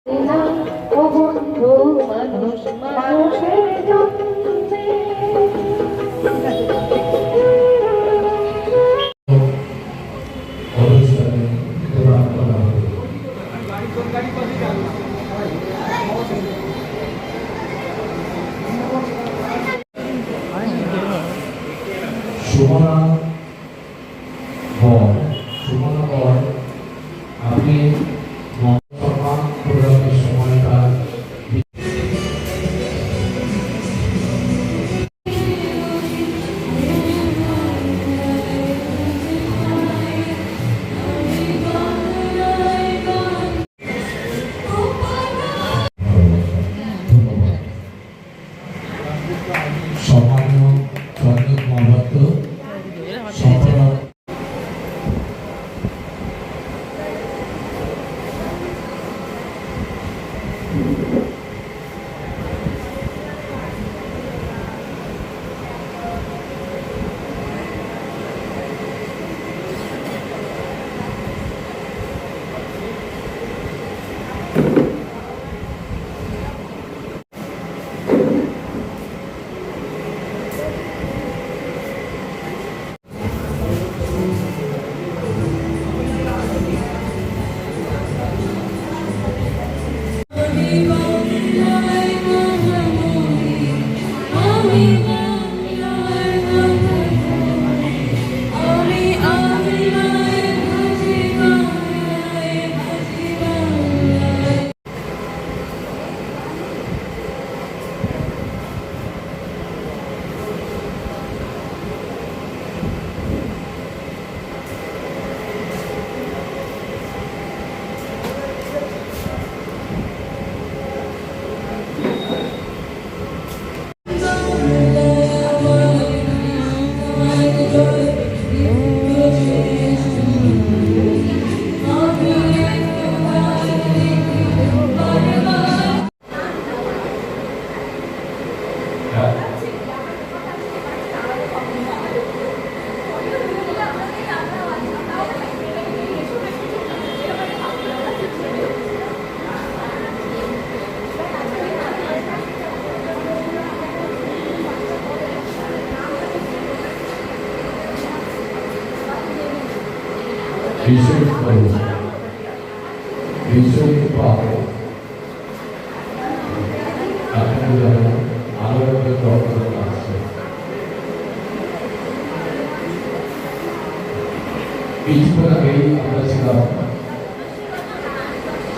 ও বন্ধু মানুষ মানুষের জন্যে সুমনা বর সুমনা বর আপনি মহাত্মা প্রোগ্রামের সময়টা সম্মানীয় চন্দ্র মহাপাত্র সম্পাদক বিশ্বজিৎ পাল আপনাদের জন্য আলোর দর্শন আসছে কিছুক্ষণ আগেই আমরা ছিলাম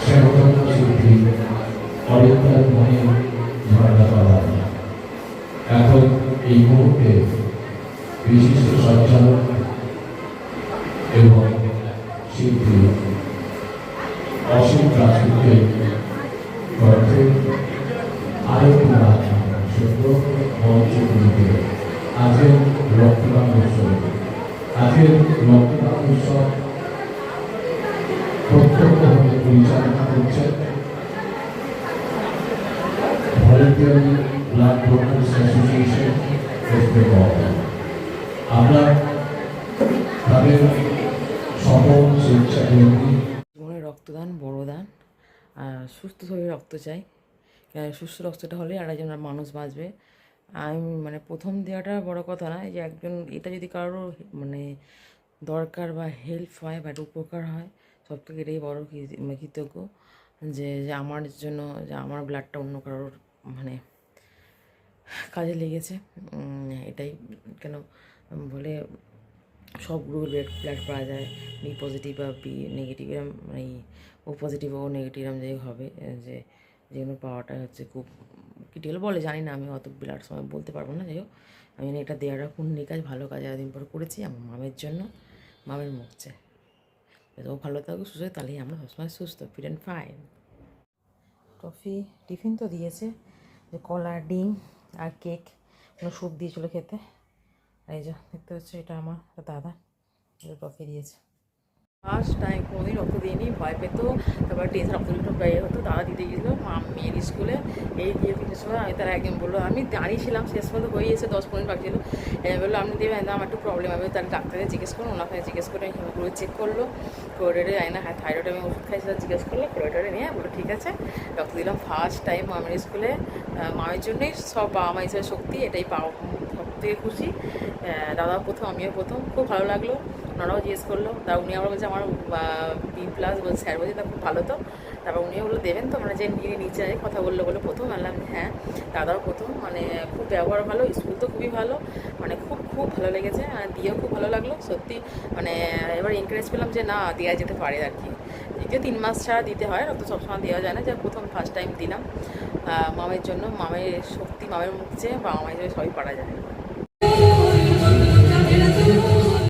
সেবক শিল্পী অরিন্দার মনে ঝর্ণা পাওয়া এখন এই মুহূর্তে বিশিষ্ট সঞ্চালক এবং শিল্পী অসীম রাজনীতি গর্ভে আরেকটি সুন্দর মঞ্চগুলিতে আজকের রক্তদান উৎসব প্রত্যক্ষভাবে পরিচালনা করছেন voluntary blood donors association West Bengal. আমরা তাদের সকল স্বেচ্ছাসেবী রক্তদান বড় দান, আর সুস্থ শরীরে রক্ত চাই। সুস্থ রক্তটা হলে আর একজন মানুষ বাঁচবে। আমি মানে প্রথম দেওয়াটা বড় কথা না, যে একজন এটা যদি কারোর মানে দরকার বা হেল্প হয় বা উপকার হয়, সব থেকে এটাই বড় কৃতজ্ঞ যে আমার জন্য, যে আমার ব্লাডটা অন্য কারোর মানে কাজে লেগেছে। এটাই কেন বলে সব গ্রুপের ব্লাড পাওয়া যায়, বি পজিটিভ বা বি নেগেটিভ, এরম এই ও পজিটিভ ও নেগেটিভ এরম যাই হবে, যে যেগুলো পাওয়াটা হচ্ছে খুব ক্রিটিক্যাল বলে, জানি না আমি অত ব্লাড সময় বলতে পারবো না। যাই হোক, আমি এটা দেওয়াটা পুণ্যি কাজ, ভালো কাজ এতদিন পর করেছি আমার মামের জন্য, মামের মুখছে। ও ভালো থাকুক সুস্থ, তাহলেই আমরা সবসময় সুস্থ, ফিট অ্যান্ড ফাইন। টিফিন তো দিয়েছে, যে কলা, ডিম আর কেক, কোনো স্যুপ দিয়েছিলো খেতে। এই যে দেখতে হচ্ছে, এটা আমার দাদা টফি দিয়েছে। ফার্স্ট টাইম কোনোদিন রক্ত দিইনি, ভয় পেতো, তারপর টেন্স রক্ত বের হতো, দাদা দিতে গেছিলো মেয়ের স্কুলে। এই দিয়ে 3টের সময় আমি তারা একজন বললো, আমি দাঁড়িয়েছিলাম, শেষ পর্যন্ত হয়ে এসে 10-15 বাকি ছিল। বললো আপনি দেবেন না, আমার একটু প্রবলেম হবে, তাহলে ডাক্তারকে জিজ্ঞেস করুন। ওনাকে জিজ্ঞেস করে হিমোগ্লোবিন চেক করলো, কোরিডোরে যাই না, হ্যাঁ থাইরয়েড আমি ওষুধ খাইছিলাম, জিজ্ঞেস করলো, কোরিডোরে নিয়ে বললো ঠিক আছে, রক্ত দিলাম। ফার্স্ট টাইম মামের স্কুলে, মামের জন্যই সব বাবা মা হিসেবে শক্তি, এটাই পাওয়া সব থেকে খুশি। দাদাও প্রথম, আমিও প্রথম, খুব ভালো লাগলো। ওনারাও জিজ্ঞেস করলো, তা উনি আবার বলছে আমার B+ বলছে, স্যার বলছে তা খুব ভালো তো। তারপর উনিও বললো দেবেন তো, মানে যে নিচে কথা বললো প্রথম, বললাম হ্যাঁ। দাদাও প্রথম, মানে খুব ব্যবহার ভালো, স্কুল তো খুবই ভালো, মানে খুব খুব ভালো লেগেছে, আর দিয়েও খুব ভালো লাগলো সত্যি। মানে এবার এনকারেজ পেলাম যে না, দেওয়া যেতে পারে আর কি। যদিও 3 মাস ছাড়া দিতে হয়, রক্ত সবসময় দেওয়া যায় না, যে প্রথম ফার্স্ট টাইম দিলাম মামের জন্য। মামের শক্তি, মামের মুখ চেয়ে বাবা মায়ের সবই পারা যায়।